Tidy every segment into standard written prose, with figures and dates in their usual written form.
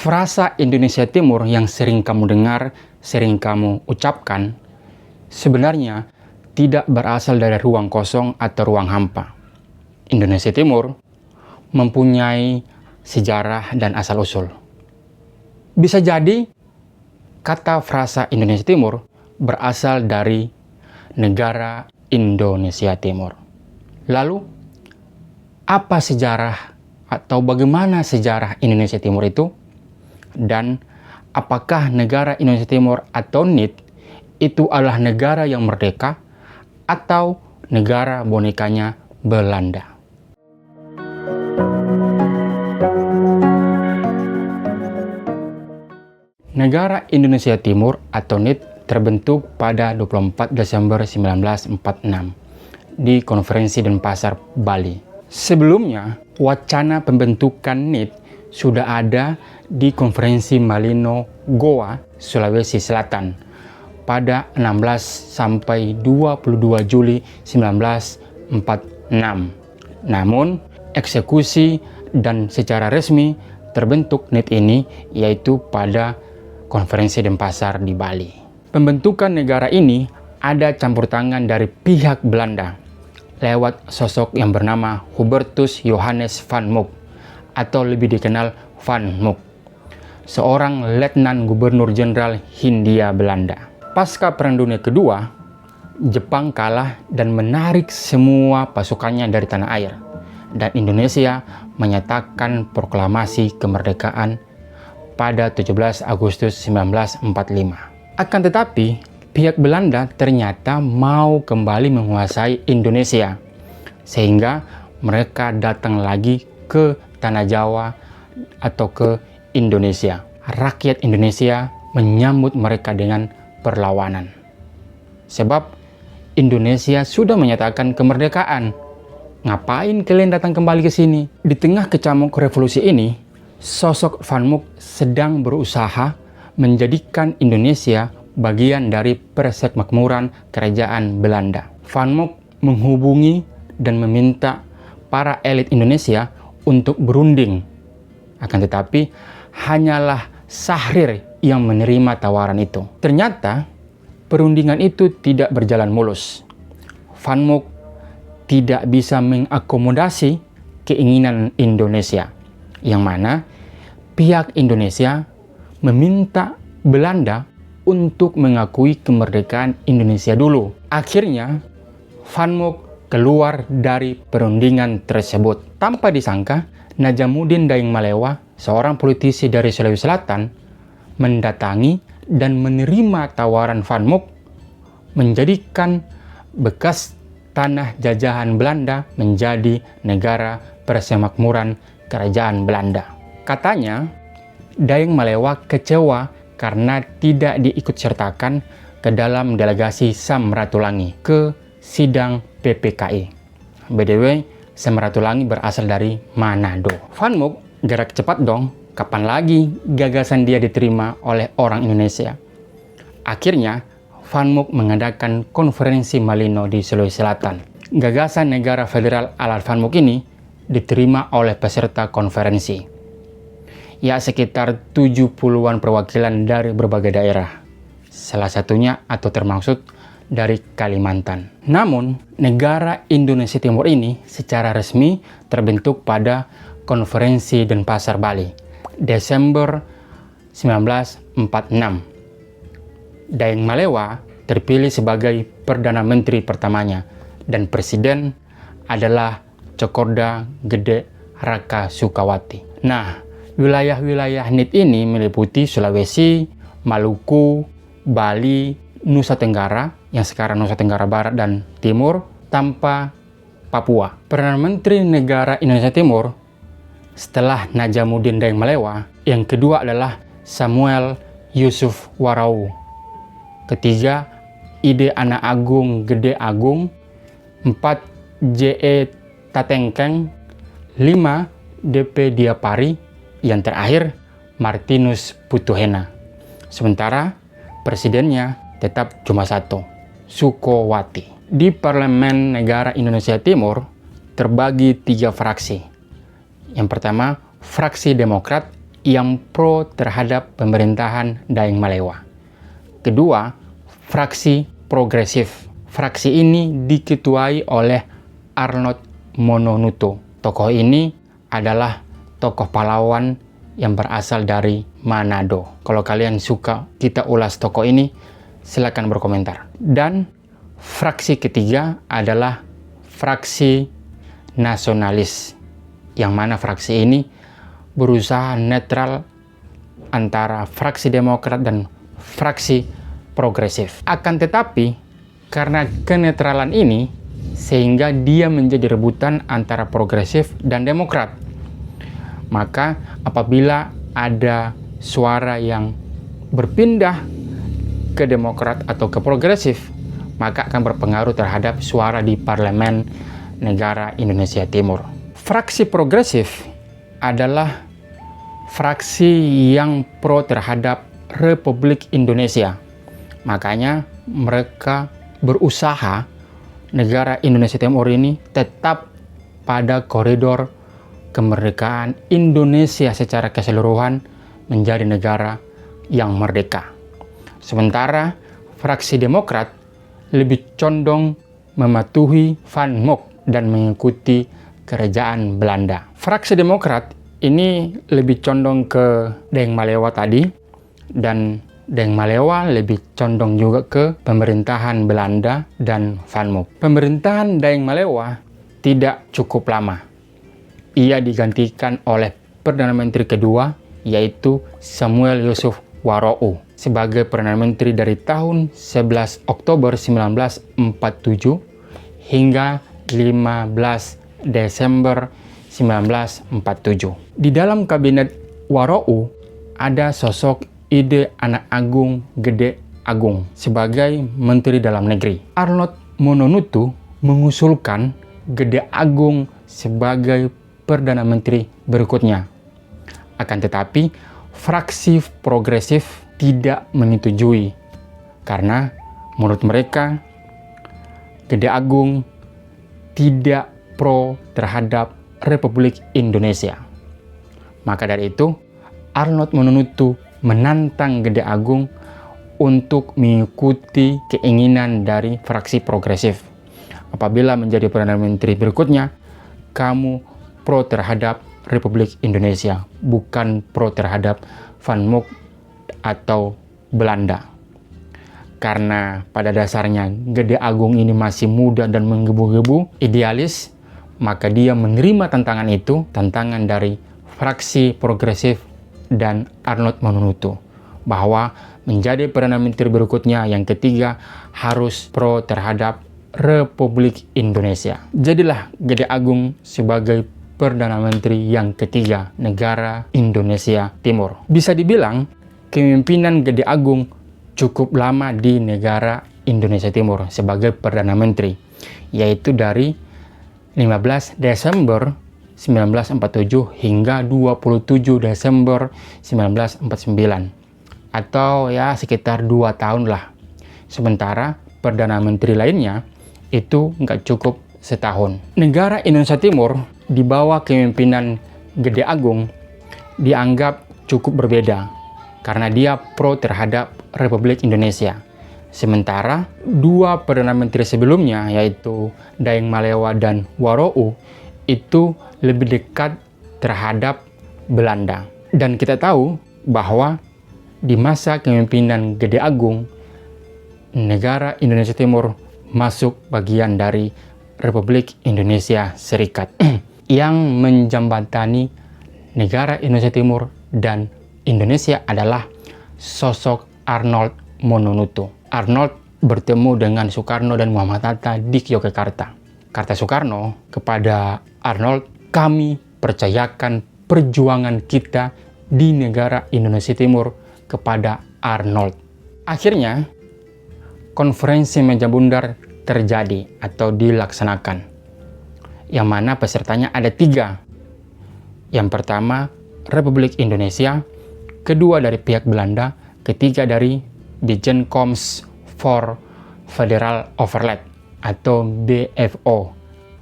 Frasa Indonesia Timur yang sering kamu dengar, sering kamu ucapkan, sebenarnya tidak berasal dari ruang kosong atau ruang hampa. Indonesia Timur mempunyai sejarah dan asal-usul. Bisa jadi kata frasa Indonesia Timur berasal dari negara Indonesia Timur. Lalu, apa sejarah atau bagaimana sejarah Indonesia Timur itu? Dan apakah negara Indonesia Timur atau NIT itu adalah negara yang merdeka atau negara bonekanya Belanda? Negara Indonesia Timur atau NIT terbentuk pada 24 Desember 1946 di Konferensi Denpasar, Bali. Sebelumnya, wacana pembentukan NIT sudah ada di Konferensi Malino, Goa, Sulawesi Selatan pada 16 sampai 22 Juli 1946. Namun, eksekusi dan secara resmi terbentuk NIT ini yaitu pada Konferensi Denpasar di Bali. Pembentukan negara ini ada campur tangan dari pihak Belanda lewat sosok yang bernama Hubertus Johannes van Mook atau lebih dikenal Van Mook, seorang letnan gubernur jenderal Hindia Belanda. Pasca Perang Dunia Kedua, Jepang kalah dan menarik semua pasukannya dari tanah air, dan Indonesia menyatakan proklamasi kemerdekaan pada 17 Agustus 1945. Akan tetapi, pihak Belanda ternyata mau kembali menguasai Indonesia, sehingga mereka datang lagi ke Tanah Jawa atau ke Indonesia. Rakyat Indonesia menyambut mereka dengan perlawanan. Sebab Indonesia sudah menyatakan kemerdekaan. Ngapain kalian datang kembali ke sini? Di tengah kecamuk revolusi ini, sosok Van Mook sedang berusaha menjadikan Indonesia bagian dari persemakmuran kerajaan Belanda. Van Mook menghubungi dan meminta para elit Indonesia untuk berunding. Akan tetapi, hanyalah Syahrir yang menerima tawaran itu. Ternyata, perundingan itu tidak berjalan mulus. Van Mook tidak bisa mengakomodasi keinginan Indonesia, yang mana pihak Indonesia meminta Belanda untuk mengakui kemerdekaan Indonesia dulu. Akhirnya, Van Mook keluar dari perundingan tersebut. Tanpa disangka, Najamuddin Daeng Malewa, seorang politisi dari Sulawesi Selatan, mendatangi dan menerima tawaran Van Mook menjadikan bekas tanah jajahan Belanda menjadi negara persemakmuran kerajaan Belanda. Katanya, Daeng Malewa kecewa karena tidak diikutsertakan ke dalam delegasi Sam Ratulangi ke sidang PPKI. BTW, Sam Ratulangi berasal dari Manado. Van Mook gerak cepat dong, kapan lagi gagasan dia diterima oleh orang Indonesia? Akhirnya, Van Mook mengadakan konferensi Malino di Sulawesi Selatan. Gagasan negara federal ala Van Mook ini diterima oleh peserta konferensi. Ya, sekitar 70-an perwakilan dari berbagai daerah. Salah satunya atau termaksud dari Kalimantan. Namun, negara Indonesia Timur ini secara resmi terbentuk pada Konferensi Denpasar Bali, Desember 1946. Daeng Malewa terpilih sebagai Perdana Menteri pertamanya, dan Presiden adalah Cokorda Gede Raka Sukawati. Nah, wilayah-wilayah NIT ini meliputi Sulawesi, Maluku, Bali, Nusa Tenggara, yang sekarang Nusa Tenggara Barat dan Timur, tanpa Papua. Perdana Menteri negara Indonesia Timur setelah Najamuddin Daeng Malewa, yang kedua adalah Samuel Yusuf Warau. Ketiga, Ide Ana Agung Gede Agung. 4, J.E. Tatengkeng. 5, D.P. Diapari. Yang terakhir, Martinus Putuhena. Sementara presidennya tetap cuma satu, Sukowati. Di Parlemen Negara Indonesia Timur terbagi 3 fraksi. Yang pertama, fraksi Demokrat yang pro terhadap pemerintahan Daeng Malewa. Kedua, fraksi progresif. Fraksi ini diketuai oleh Arnold Mononuto. Tokoh ini adalah tokoh pahlawan yang berasal dari Manado. Kalau kalian suka kita ulas tokoh ini, silakan berkomentar. Dan fraksi ketiga adalah fraksi nasionalis, yang mana fraksi ini berusaha netral antara fraksi Demokrat dan fraksi progresif. Akan tetapi, karena kenetralan ini, sehingga dia menjadi rebutan antara progresif dan Demokrat. Maka apabila ada suara yang berpindah ke Demokrat atau ke progresif, maka akan berpengaruh terhadap suara di parlemen negara Indonesia Timur. Fraksi progresif adalah fraksi yang pro terhadap Republik Indonesia. Makanya mereka berusaha negara Indonesia Timur ini tetap pada koridor kemerdekaan Indonesia secara keseluruhan menjadi negara yang merdeka. Sementara fraksi Demokrat lebih condong mematuhi Van Mock dan mengikuti kerajaan Belanda. Fraksi Demokrat ini lebih condong ke Daeng Malewa tadi, dan Daeng Malewa lebih condong juga ke pemerintahan Belanda dan Van Mock. Pemerintahan Daeng Malewa tidak cukup lama. Ia digantikan oleh Perdana Menteri kedua, yaitu Samuel Yusuf Waroe sebagai Perdana Menteri dari tahun 11 Oktober 1947 hingga 15 Desember 1947. Di dalam kabinet Waroe ada sosok Ide Anak Agung Gede Agung sebagai Menteri Dalam Negeri. Arnold Mononuto mengusulkan Gede Agung sebagai Perdana Menteri berikutnya. Akan tetapi, fraksi progresif tidak menyetujui karena menurut mereka Gede Agung tidak pro terhadap Republik Indonesia. Maka dari itu, Arnold Mononuto menantang Gede Agung untuk mengikuti keinginan dari fraksi progresif. Apabila menjadi Perdana Menteri berikutnya, kamu pro terhadap Republik Indonesia, bukan pro terhadap Van Mock atau Belanda. Karena pada dasarnya Gede Agung ini masih muda dan menggebu-gebu, idealis, maka dia menerima tantangan itu, tantangan dari fraksi progresif dan Arnold Mononuto, bahwa menjadi Perdana Menteri berikutnya yang ketiga harus pro terhadap Republik Indonesia. Jadilah Gede Agung sebagai Perdana Menteri yang ketiga negara Indonesia Timur. Bisa dibilang kepemimpinan Gede Agung cukup lama di negara Indonesia Timur sebagai Perdana Menteri, yaitu dari 15 Desember 1947 hingga 27 Desember 1949, atau ya sekitar 2 tahun lah. Sementara Perdana Menteri lainnya itu nggak cukup setahun. Negara Indonesia Timur di bawah kepemimpinan Gede Agung dianggap cukup berbeda karena dia pro terhadap Republik Indonesia. Sementara dua Perdana Menteri sebelumnya, yaitu Daeng Malewa dan Waroe, itu lebih dekat terhadap Belanda. Dan kita tahu bahwa di masa kepemimpinan Gede Agung, negara Indonesia Timur masuk bagian dari Republik Indonesia Serikat yang menjembatani negara Indonesia Timur dan Indonesia adalah sosok Arnold Mononuto. Arnold bertemu dengan Soekarno dan Muhammad Hatta di Yogyakarta. Kata Soekarno kepada Arnold, kami percayakan perjuangan kita di negara Indonesia Timur kepada Arnold. Akhirnya, konferensi meja bundar terjadi atau dilaksanakan, yang mana pesertanya ada 3. Yang pertama, Republik Indonesia, kedua dari pihak Belanda, ketiga dari Bijen Koms for Federal Overlap atau BFO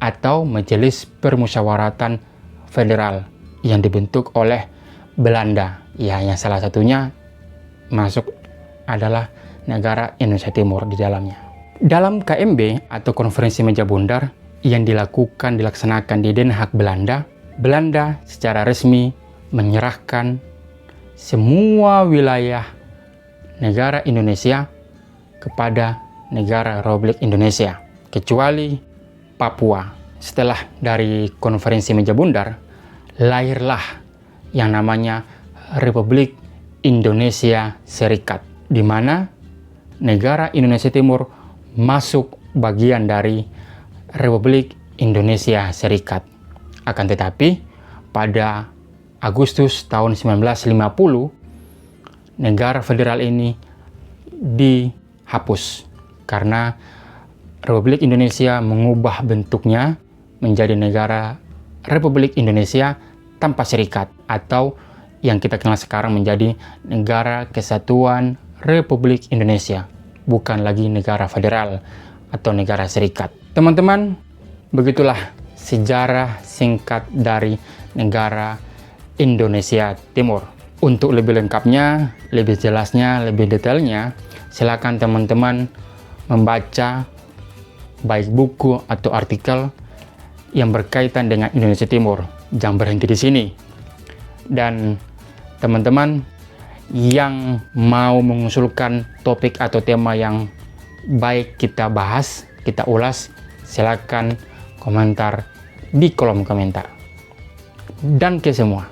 atau Majelis Permusyawaratan Federal yang dibentuk oleh Belanda. Ya, yang salah satunya masuk adalah negara Indonesia Timur di dalamnya. Dalam KMB atau Konferensi Meja Bundar yang dilaksanakan di Den Haag, Belanda, Belanda secara resmi menyerahkan semua wilayah negara Indonesia kepada negara Republik Indonesia, kecuali Papua. Setelah dari Konferensi Meja Bundar, lahirlah yang namanya Republik Indonesia Serikat, di mana negara Indonesia Timur masuk bagian dari Republik Indonesia Serikat. Akan tetapi, pada Agustus tahun 1950, negara federal ini dihapus karena Republik Indonesia mengubah bentuknya menjadi negara Republik Indonesia tanpa serikat, atau yang kita kenal sekarang menjadi Negara Kesatuan Republik Indonesia, bukan lagi negara federal atau negara serikat. Teman-teman, begitulah sejarah singkat dari negara Indonesia Timur. Untuk lebih lengkapnya, lebih jelasnya, lebih detailnya, silakan teman-teman membaca baik buku atau artikel yang berkaitan dengan Indonesia Timur. Jangan berhenti di sini. Dan teman-teman yang mau mengusulkan topik atau tema yang baik kita bahas, kita ulas, silakan komentar di kolom komentar. Dan ke semua,